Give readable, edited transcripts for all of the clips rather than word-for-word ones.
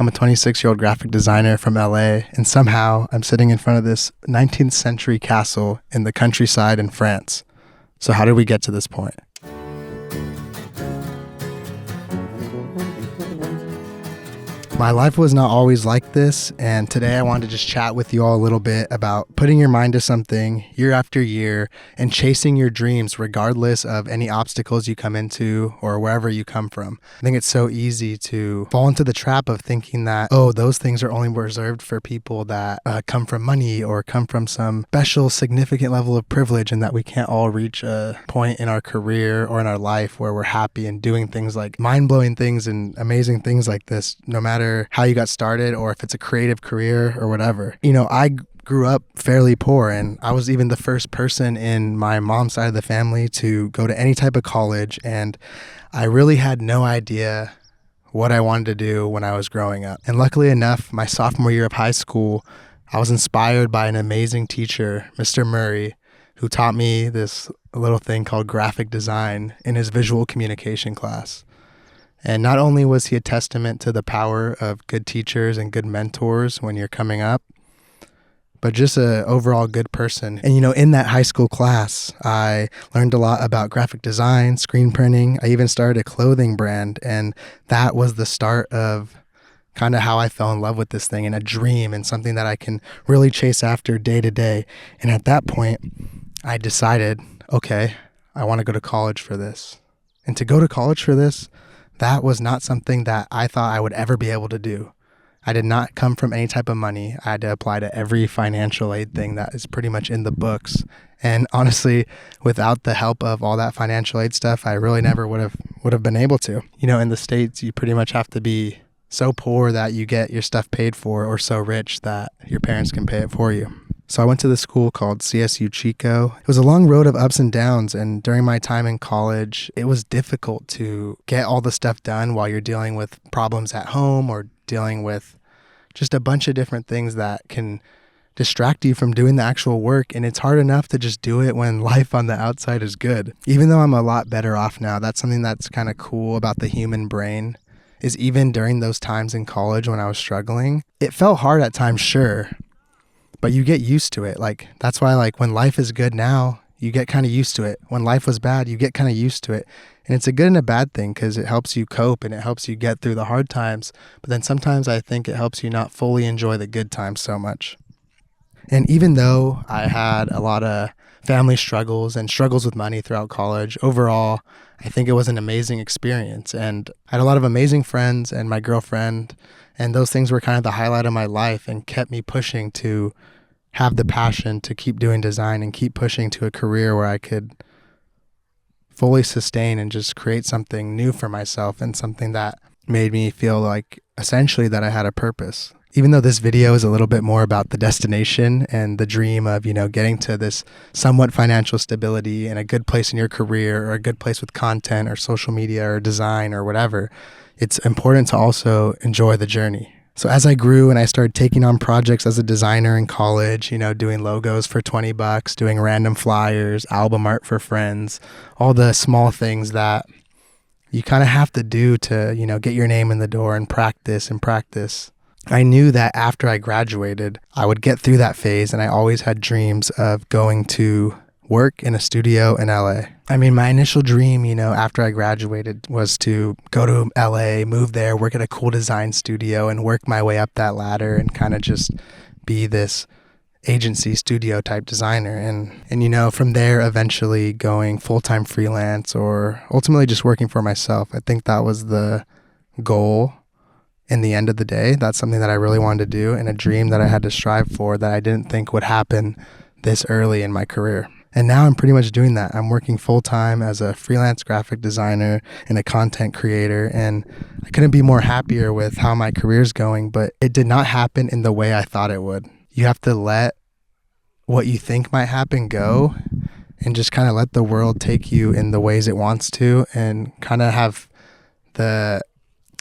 I'm a 26-year-old graphic designer from LA, and somehow I'm sitting in front of this 19th century castle in the countryside in France. So how did we get to this point? My life was not always like this, and today I wanted to just chat with you all a little bit about putting your mind to something year after year and chasing your dreams regardless of any obstacles you come into or wherever you come from. I think it's so easy to fall into the trap of thinking that, oh, those things are only reserved for people that come from money or come from some special significant level of privilege, and that we can't all reach a point in our career or in our life where we're happy and doing things like mind-blowing things and amazing things like this, no matter how you got started or if it's a creative career or whatever. You know, I grew up fairly poor, and I was even the first person in my mom's side of the family to go to any type of college, and I really had no idea what I wanted to do when I was growing up. And luckily enough, my sophomore year of high school, I was inspired by an amazing teacher, Mr. Murray, who taught me this little thing called graphic design in his visual communication class. And not only was he a testament to the power of good teachers and good mentors when you're coming up, but just an overall good person. And, you know, in that high school class, I learned a lot about graphic design, screen printing. I even started a clothing brand, and that was the start of kind of how I fell in love with this thing and a dream and something that I can really chase after day to day. And at that point, I decided, okay, I want to go to college for this. And to go to college for this, that was not something that I thought I would ever be able to do. I did not come from any type of money. I had to apply to every financial aid thing that is pretty much in the books. And honestly, without the help of all that financial aid stuff, I really never would have been able to. You know, in the States, you pretty much have to be so poor that you get your stuff paid for, or so rich that your parents can pay it for you. So I went to this school called CSU Chico. It was a long road of ups and downs, and during my time in college, it was difficult to get all the stuff done while you're dealing with problems at home or dealing with just a bunch of different things that can distract you from doing the actual work. And it's hard enough to just do it when life on the outside is good. Even though I'm a lot better off now, that's something that's kind of cool about the human brain, is even during those times in college when I was struggling, it felt hard at times, sure, but you get used to it. Like, that's why, like, when life is good now, you get kind of used to it. When life was bad, you get kind of used to it. And it's a good and a bad thing, because it helps you cope and it helps you get through the hard times. But then sometimes I think it helps you not fully enjoy the good times so much. And even though I had a lot of family struggles and struggles with money throughout college, overall, I think it was an amazing experience. And I had a lot of amazing friends and my girlfriend, and those things were kind of the highlight of my life and kept me pushing to have the passion to keep doing design and keep pushing to a career where I could fully sustain and just create something new for myself, and something that made me feel like essentially that I had a purpose. Even though this video is a little bit more about the destination and the dream of, you know, getting to this somewhat financial stability and a good place in your career, or a good place with content or social media or design or whatever, it's important to also enjoy the journey. So as I grew and I started taking on projects as a designer in college, you know, doing logos for $20, doing random flyers, album art for friends, all the small things that you kind of have to do to, you know, get your name in the door and practice. I knew that after I graduated, I would get through that phase, and I always had dreams of going to work in a studio in LA. I mean, my initial dream, you know, after I graduated was to go to LA, move there, work at a cool design studio, and work my way up that ladder and kind of just be this agency studio type designer. And you know, from there, eventually going full-time freelance, or ultimately just working for myself. I think that was the goal. In the end of the day, that's something that I really wanted to do, and a dream that I had to strive for that I didn't think would happen this early in my career. And now I'm pretty much doing that. I'm working full-time as a freelance graphic designer and a content creator, and I couldn't be more happier with how my career's going, but it did not happen in the way I thought it would. You have to let what you think might happen go, and just kind of let the world take you in the ways it wants to, and kind of have the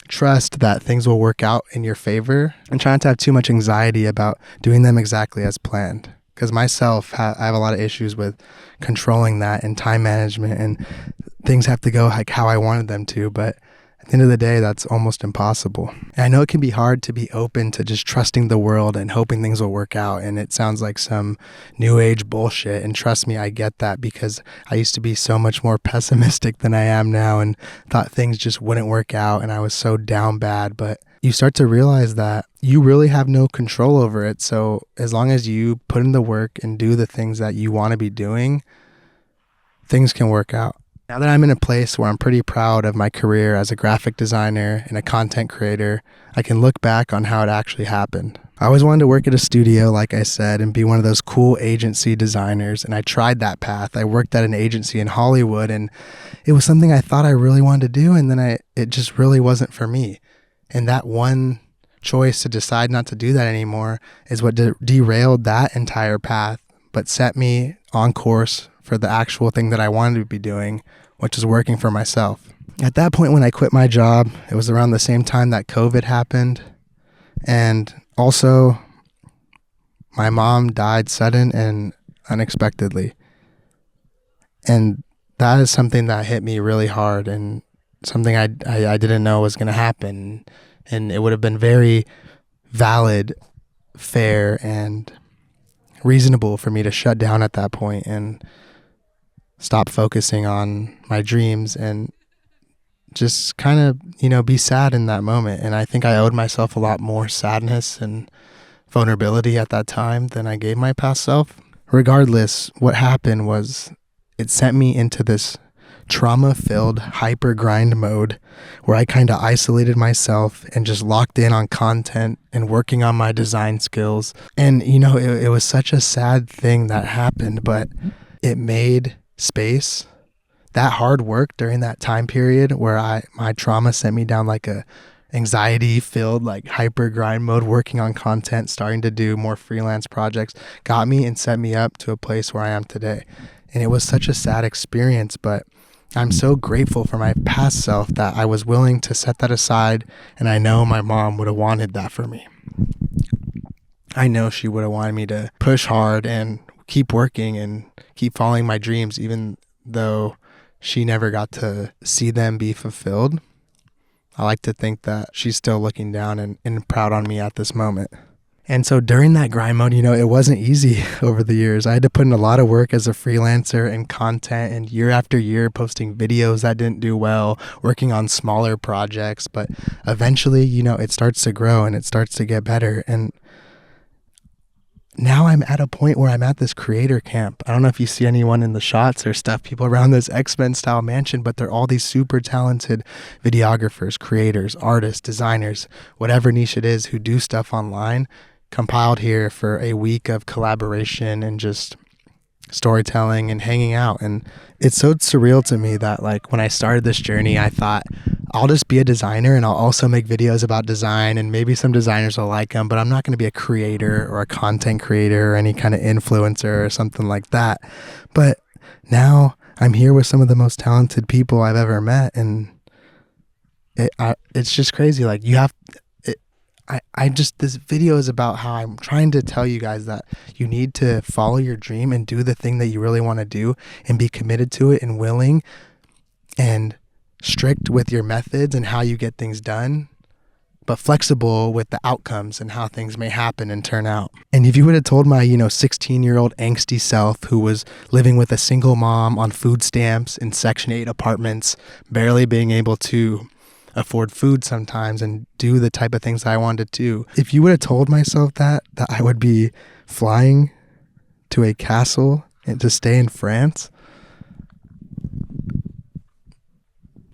trust that things will work out in your favor, and try not to have too much anxiety about doing them exactly as planned. Because myself, I have a lot of issues with controlling that and time management, and things have to go like how I wanted them to. But At the end of the day, that's almost impossible. And I know it can be hard to be open to just trusting the world and hoping things will work out. And it sounds like some new age bullshit. And trust me, I get that, because I used to be so much more pessimistic than I am now and thought things just wouldn't work out. And I was so down bad. But you start to realize that you really have no control over it. So as long as you put in the work and do the things that you want to be doing, things can work out. Now that I'm in a place where I'm pretty proud of my career as a graphic designer and a content creator, I can look back on how it actually happened. I always wanted to work at a studio, like I said, and be one of those cool agency designers, and I tried that path. I worked at an agency in Hollywood, and it was something I thought I really wanted to do, and then it just really wasn't for me. And that one choice to decide not to do that anymore is what derailed that entire path, but set me on course for the actual thing that I wanted to be doing, which is working for myself. At that point, when I quit my job, it was around the same time that COVID happened. And also, my mom died sudden and unexpectedly. And that is something that hit me really hard, and something I didn't know was going to happen. And it would have been very valid, fair, and reasonable for me to shut down at that point and stop focusing on my dreams and just kind of, be sad in that moment. And I think I owed myself a lot more sadness and vulnerability at that time than I gave my past self. Regardless, what happened was it sent me into this trauma-filled hyper grind mode where I kind of isolated myself and just locked in on content and working on my design skills. And, it was such a sad thing that happened, but it made space. That hard work during that time period where my trauma sent me down like a anxiety filled, like hyper grind mode, working on content, starting to do more freelance projects, got me and set me up to a place where I am today. And it was such a sad experience, but I'm so grateful for my past self that I was willing to set that aside. And I know my mom would have wanted that for me. I know she would have wanted me to push hard and keep working and keep following my dreams, even though she never got to see them be fulfilled. I like to think that she's still looking down and proud on me at this moment. And so during that grind mode, it wasn't easy over the years. I had to put in a lot of work as a freelancer and content, and year after year posting videos that didn't do well, working on smaller projects. But eventually, it starts to grow and it starts to get better. And now I'm at a point where I'm at this creator camp. I don't know if you see anyone in the shots or stuff, people around this X-Men style mansion, but they're all these super talented videographers, creators, artists, designers, whatever niche it is, who do stuff online, compiled here for a week of collaboration and just storytelling and hanging out. And it's so surreal to me that when I started this journey, I thought I'll just be a designer and I'll also make videos about design, and maybe some designers will like them, but I'm not going to be a creator or a content creator or any kind of influencer or something like that. But now I'm here with some of the most talented people I've ever met, and it's just crazy. This video is about how I'm trying to tell you guys that you need to follow your dream and do the thing that you really want to do and be committed to it and willing and strict with your methods and how you get things done, but flexible with the outcomes and how things may happen and turn out. And if you would have told my, 16-year-old angsty self who was living with a single mom on food stamps in Section 8 apartments, barely being able to afford food sometimes and do the type of things I wanted to do. If you would have told myself that I would be flying to a castle and to stay in France,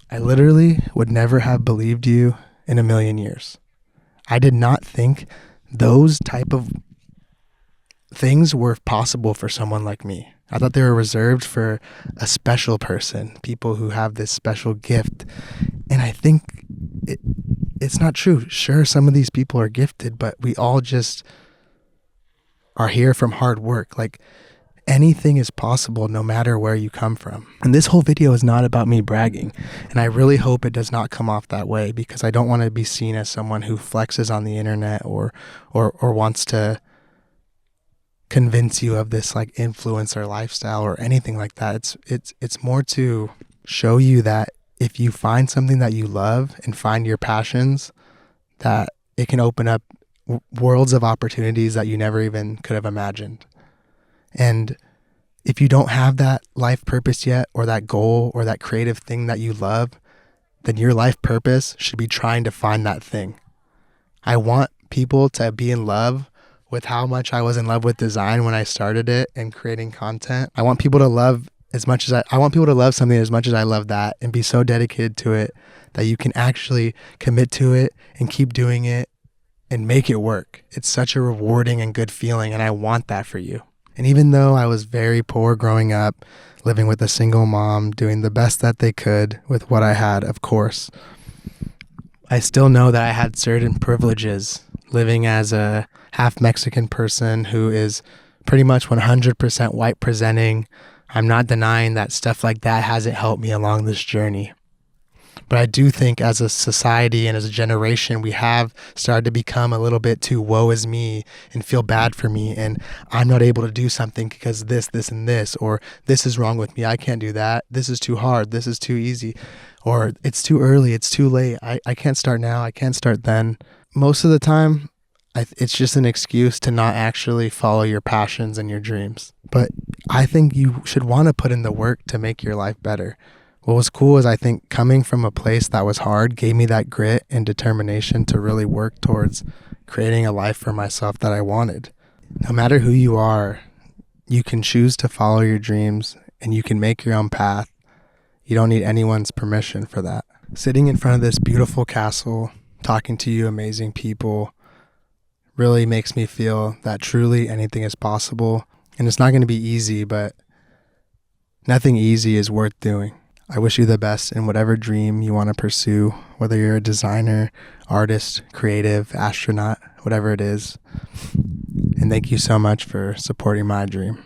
I literally would never have believed you in a million years. I did not think those type of things were possible for someone like me. I thought they were reserved for a special person, people who have this special gift. And I think it's not true. Sure, some of these people are gifted, but we all just are here from hard work. Anything is possible no matter where you come from. And this whole video is not about me bragging. And I really hope it does not come off that way, because I don't want to be seen as someone who flexes on the internet or wants to convince you of this influencer lifestyle or anything like that. It's more to show you that if you find something that you love and find your passions, that it can open up worlds of opportunities that you never even could have imagined. And if you don't have that life purpose yet, or that goal, or that creative thing that you love, then your life purpose should be trying to find that thing. I want people to be in love with how much I was in love with design when I started it and creating content. I want people to love I want people to love something as much as I love that, and be so dedicated to it that you can actually commit to it and keep doing it and make it work. It's such a rewarding and good feeling, and I want that for you. And even though I was very poor growing up, living with a single mom, doing the best that they could with what I had, of course, I still know that I had certain privileges living as a half Mexican person who is pretty much 100% white presenting. I'm not denying that stuff like that hasn't helped me along this journey. But I do think as a society and as a generation, we have started to become a little bit too woe is me and feel bad for me. And I'm not able to do something because this, and this, or this is wrong with me. I can't do that. This is too hard. This is too easy. Or it's too early. It's too late. I can't start now. I can't start then. Most of the time, it's just an excuse to not actually follow your passions and your dreams. But I think you should want to put in the work to make your life better. What was cool is I think coming from a place that was hard gave me that grit and determination to really work towards creating a life for myself that I wanted. No matter who you are, you can choose to follow your dreams and you can make your own path. You don't need anyone's permission for that. Sitting in front of this beautiful castle, talking to you amazing people, really makes me feel that truly anything is possible. And it's not going to be easy, but nothing easy is worth doing. I wish you the best in whatever dream you want to pursue, whether you're a designer, artist, creative, astronaut, whatever it is. And thank you so much for supporting my dream.